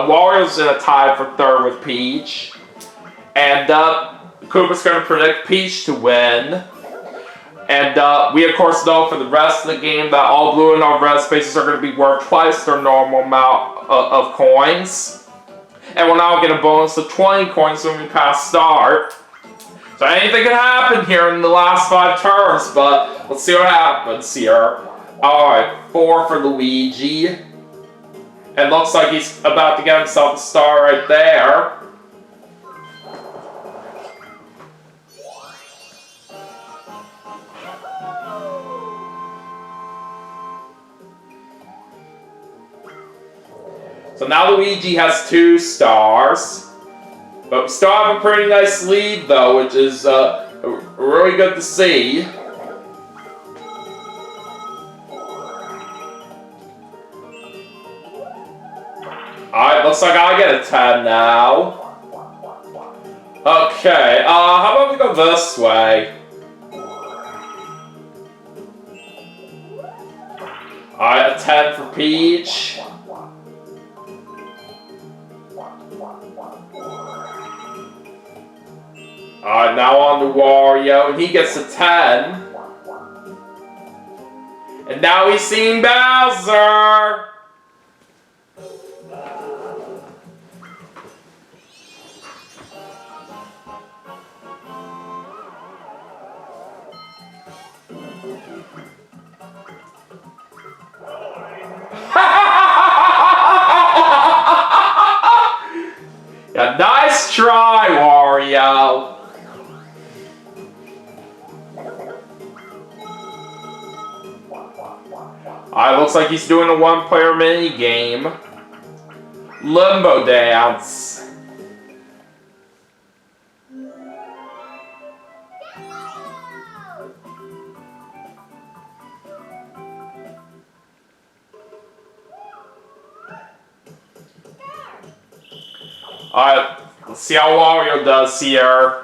Wario's in a tie for third with Peach. And Koopa's going to predict Peach to win. And we of course know for the rest of the game that all blue and all red spaces are going to be worth twice their normal amount of coins. And we'll now get a bonus of 20 coins when we pass start. So anything can happen here in the last 5 turns, but let's see what happens here. Alright, 4 for Luigi. And looks like he's about to get himself a star right there. So now Luigi has 2 stars. But we still have a pretty nice lead though, which is really good to see. Alright, looks like I get a 10 now. Okay, how about we go this way? Alright, a 10 for Peach. Alright, now on to Wario, and he gets a 10. And now he's seen Bowser! Yeah, nice try, Wario! Alright, looks like he's doing a 1-player mini game. Limbo Dance. Alright, let's see how Wario does here.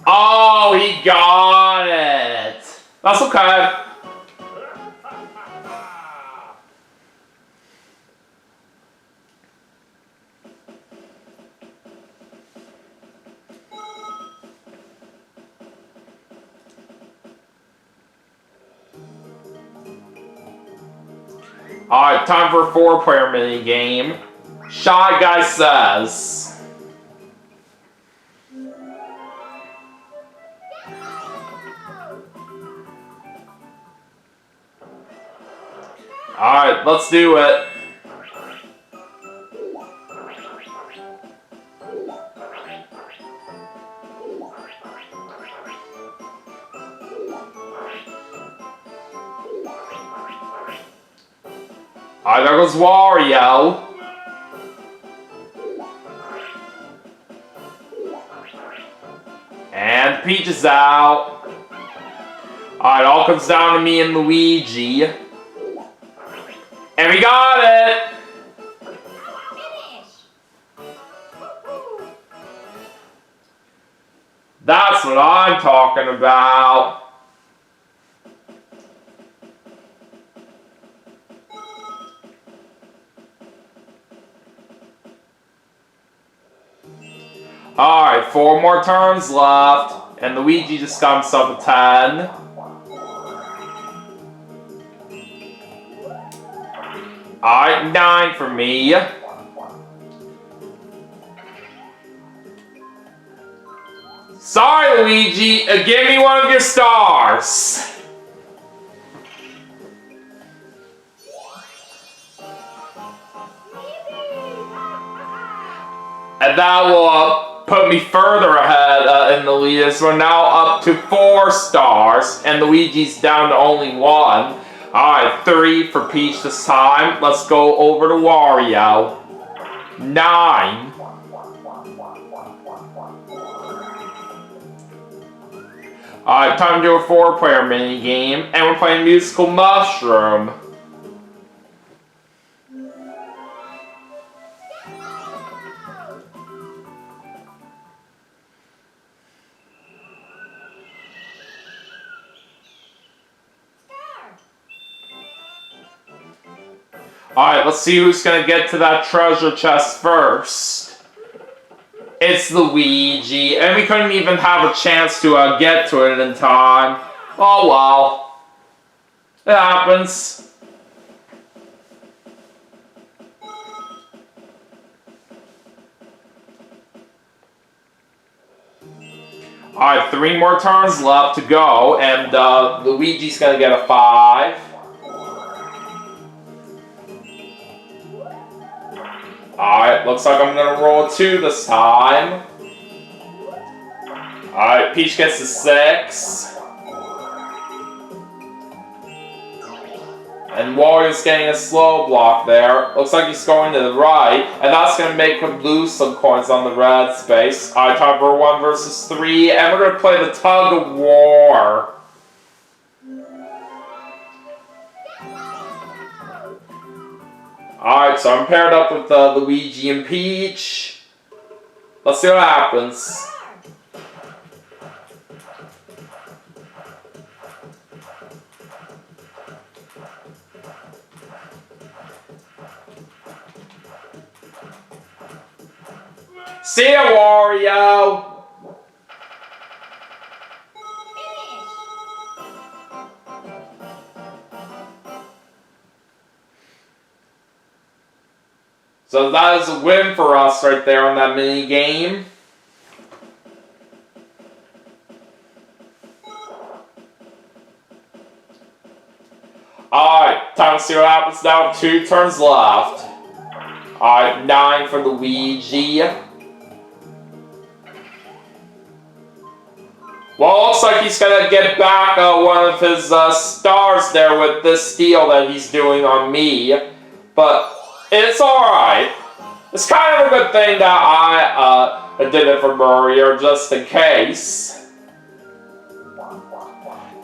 Oh, he got it! That's okay. Alright, time for a 4-player mini game. Shy Guy Says. Alright, let's do it. Alright, there goes Wario. And Peach is out. Alright, all comes down to me and Luigi. And we got it! That's what I'm talking about. Alright, 4 more turns left. And Luigi just got himself a 10. Alright, 9 for me. Sorry, Luigi. Give me one of your stars. And that will put me further ahead in the lead, as we're now up to 4 stars, and Luigi's down to only 1. Alright, 3 for Peach this time. Let's go over to Wario. 9. Alright, time to do a 4-player minigame, and we're playing Musical Mushroom. Alright, let's see who's gonna get to that treasure chest first. It's Luigi, and we couldn't even have a chance to get to it in time. Oh well. It happens. Alright, 3 more turns left to go, and Luigi's gonna get a 5. Alright, looks like I'm gonna roll a 2 this time. Alright, Peach gets a 6. And Wario's getting a slow block there. Looks like he's going to the right, and that's gonna make him lose some coins on the red space. Alright, time for 1 versus 3, and we're gonna play the tug of war. Alright, so I'm paired up with Luigi and Peach. Let's see what happens. See ya, Wario! So that is a win for us right there on that mini game. Alright, time to see what happens now. 2 turns left. Alright, 9 for Luigi. Well, looks like he's gonna get back one of his stars there with this steal that he's doing on me. But it's alright. It's kind of a good thing that I did it for Mario just in case.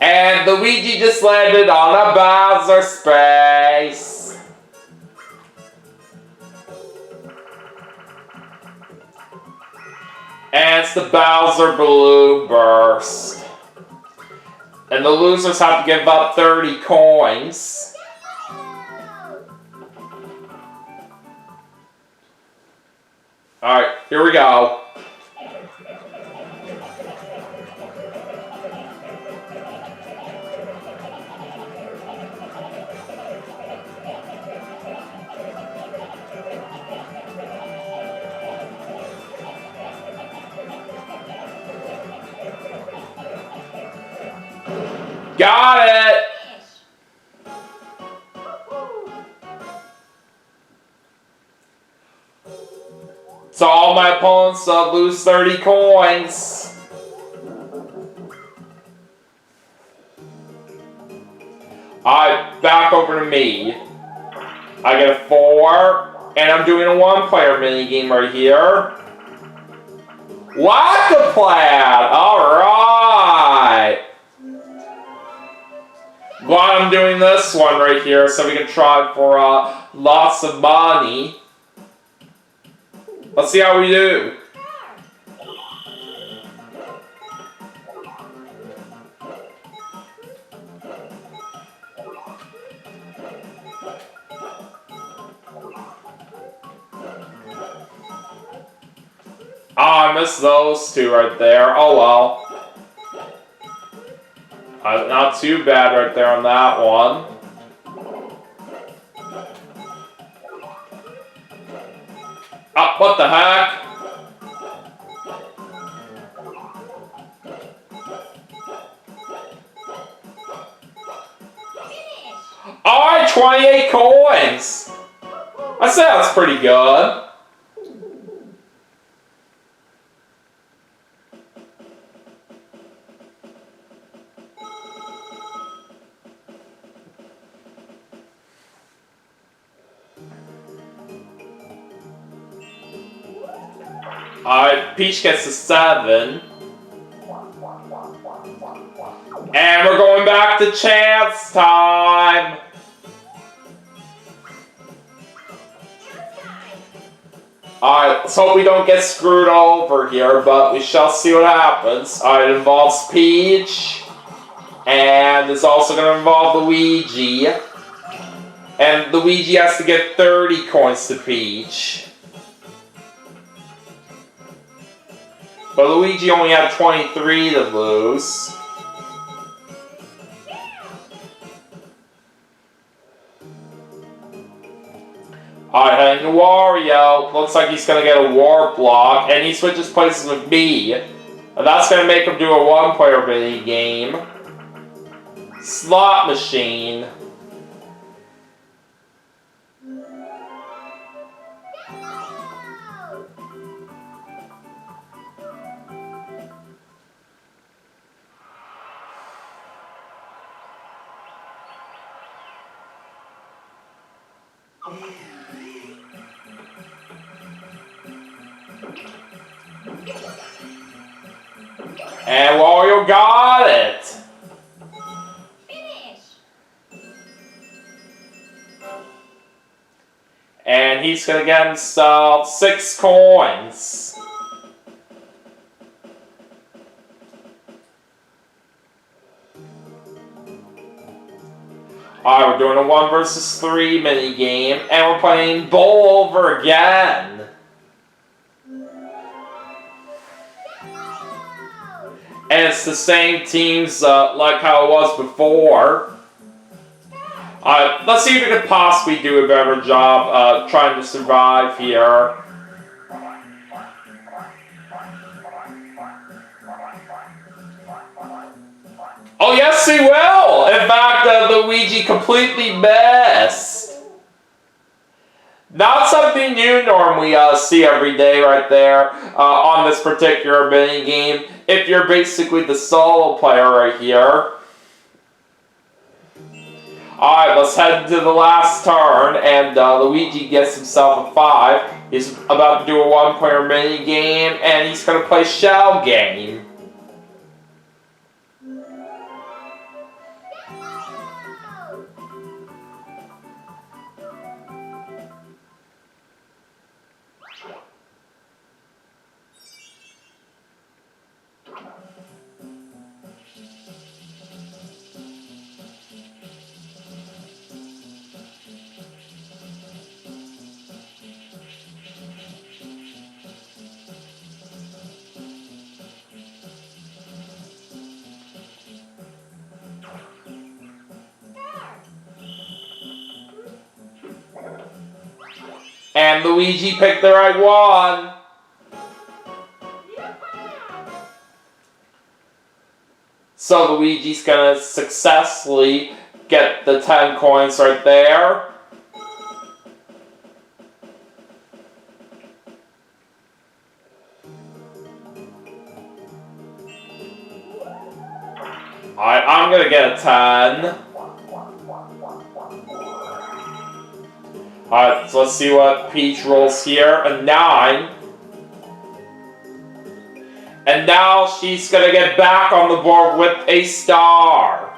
And Luigi just landed on a Bowser space. And it's the Bowser Balloon Burst. And the losers have to give up 30 coins. Alright, here we go. Got it! So all my opponents lose 30 coins. Alright, back over to me. I get a 4, and I'm doing a 1-player minigame right here. What the plan? Alright! Glad I'm doing this one right here so we can try for lots of money. Let's see how we do. Oh, I missed those 2 right there. Oh well. Not too bad right there on that one. Oh, what the heck? Alright, 28 coins! I say that's pretty good. Alright, Peach gets a 7. the chance time. Alright, let's hope we don't get screwed over here, but we shall see what happens. Alright, it involves Peach. And it's also going to involve Luigi. And Luigi has to get 30 coins to Peach. But Luigi only had 23 to lose. Alright, heading to Wario. Looks like he's going to get a Warp Block, and he switches places with me. And that's going to make him do a one-player mini game. Slot Machine. And Wario got it! Finish! And he's gonna get himself 6 coins. Alright, we're doing a 1 versus 3 mini game, and we're playing Bowl Over again. And it's the same teams like how it was before. Let's see if we could possibly do a better job trying to survive here. Oh yes, we will! In fact, Luigi completely missed. Not something you normally see every day right there on this particular mini game. If you're basically the solo player right here. Alright, let's head to the last turn, and Luigi gets himself a 5. He's about to do a one-player mini game, and he's going to play Shell Game. And Luigi picked the right one. So Luigi's gonna successfully get the 10 coins right there. Alright, I'm gonna get a 10. Alright, so let's see what Peach rolls here. A 9. And now she's gonna get back on the board with a star.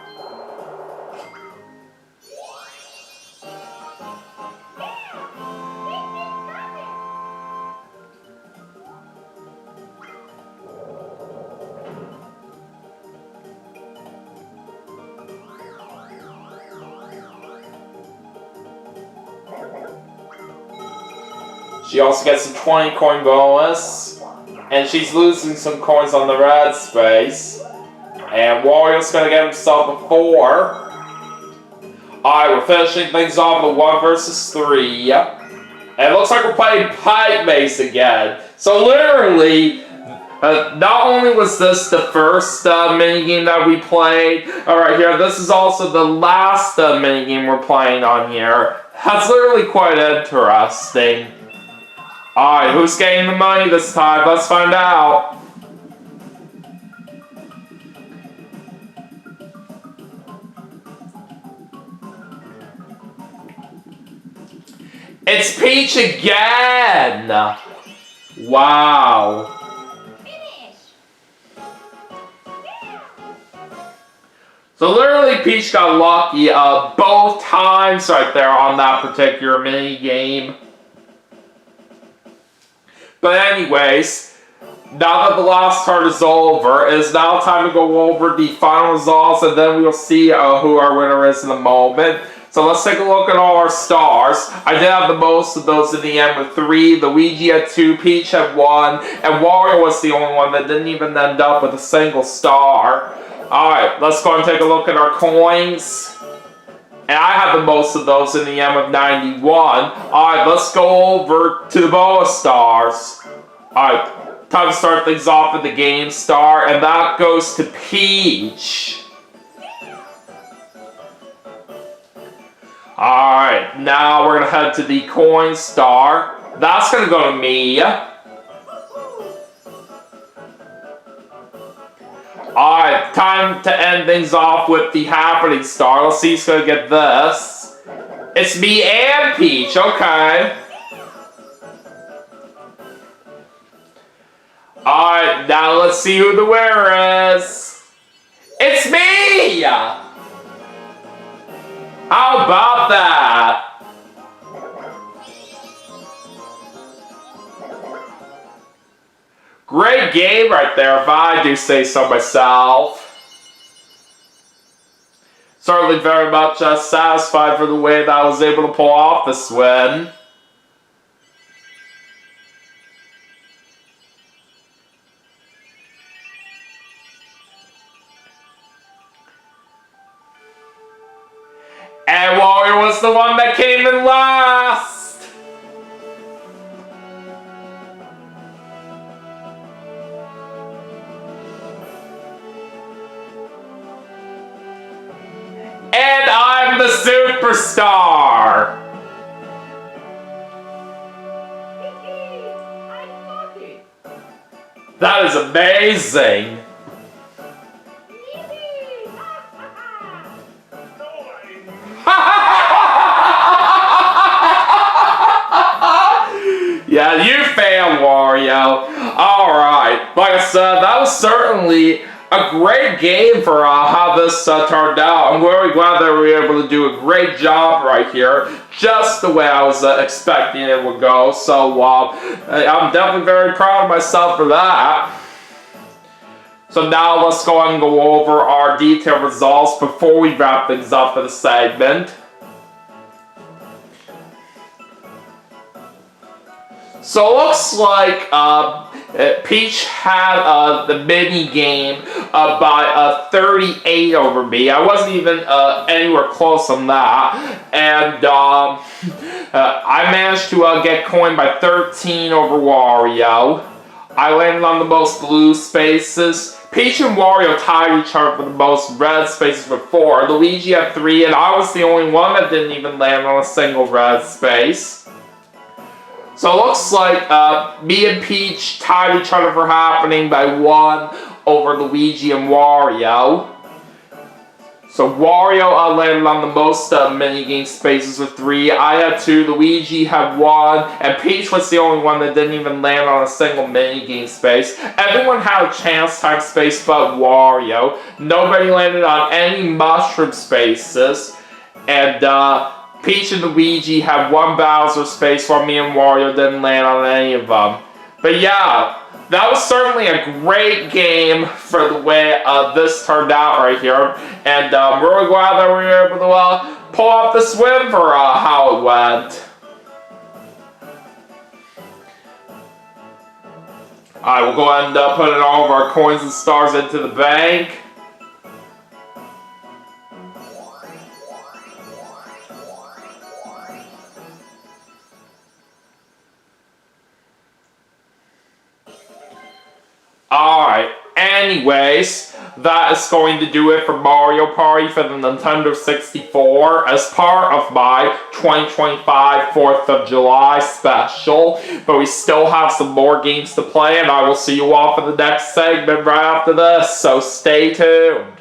She also gets a 20 coin bonus. And she's losing some coins on the red space. And Wario's gonna get himself a 4. Alright, we're finishing things off with 1 versus 3. And it looks like we're playing Pipe Maze again. So literally, not only was this the first minigame that we played, alright here, this is also the last minigame we're playing on here. That's literally quite interesting. Alright, who's getting the money this time? Let's find out. It's Peach again! Wow. Finish. So literally Peach got lucky both times right there on that particular mini game. But anyways, now that the last turn is over, it is now time to go over the final results, and then we'll see who our winner is in a moment. So let's take a look at all our stars. I did have the most of those in the end with 3. Luigi had 2, Peach had 1, and Wario was the only one that didn't even end up with a single star. Alright, let's go and take a look at our coins. And I had the most of those in the end with 91. Alright, let's go over to the Boa Stars. Alright, time to start things off with the Game Star, and that goes to Peach. Alright, now we're going to head to the Coin Star. That's going to go to me. Alright, time to end things off with the Happening Star. Let's see who's going to get this. It's me and Peach, okay. Alright, now let's see who the winner is. It's me! How about that? Great game right there, if I do say so myself. Certainly very much satisfied for the way that I was able to pull off this win. And Wario was the one that came in last! And I'm the superstar! That is amazing! Yeah, you failed, Wario. Alright, like I said, that was certainly a great game for how this turned out. I'm very glad that we were able to do a great job right here, just the way I was expecting it would go. So I'm definitely very proud of myself for that. So now let's go ahead and go over our detailed results before we wrap things up for the segment. So it looks like Peach had the mini game by 38 over me. I wasn't even anywhere close on that. And I managed to get coin by 13 over Wario. I landed on the most blue spaces. Peach and Wario tied each other for the most red spaces with 4. Luigi had 3, and I was the only one that didn't even land on a single red space. So it looks like me and Peach tied each other for happening by 1 over Luigi and Wario. So Wario landed on the most minigame spaces with 3. I had 2, Luigi had 1, and Peach was the only one that didn't even land on a single minigame space. Everyone had a chance time space but Wario. Nobody landed on any mushroom spaces. And Peach and Luigi had 1 Bowser space while me and Wario didn't land on any of them. But yeah, that was certainly a great game for the way this turned out right here. And I'm really glad that we were able to pull off this win for how it went. Alright, we'll go ahead and put all of our coins and stars into the bank. Alright, anyways, that is going to do it for Mario Party for the Nintendo 64 as part of my 2025 4th of July special. But we still have some more games to play, and I will see you all for the next segment right after this, so stay tuned.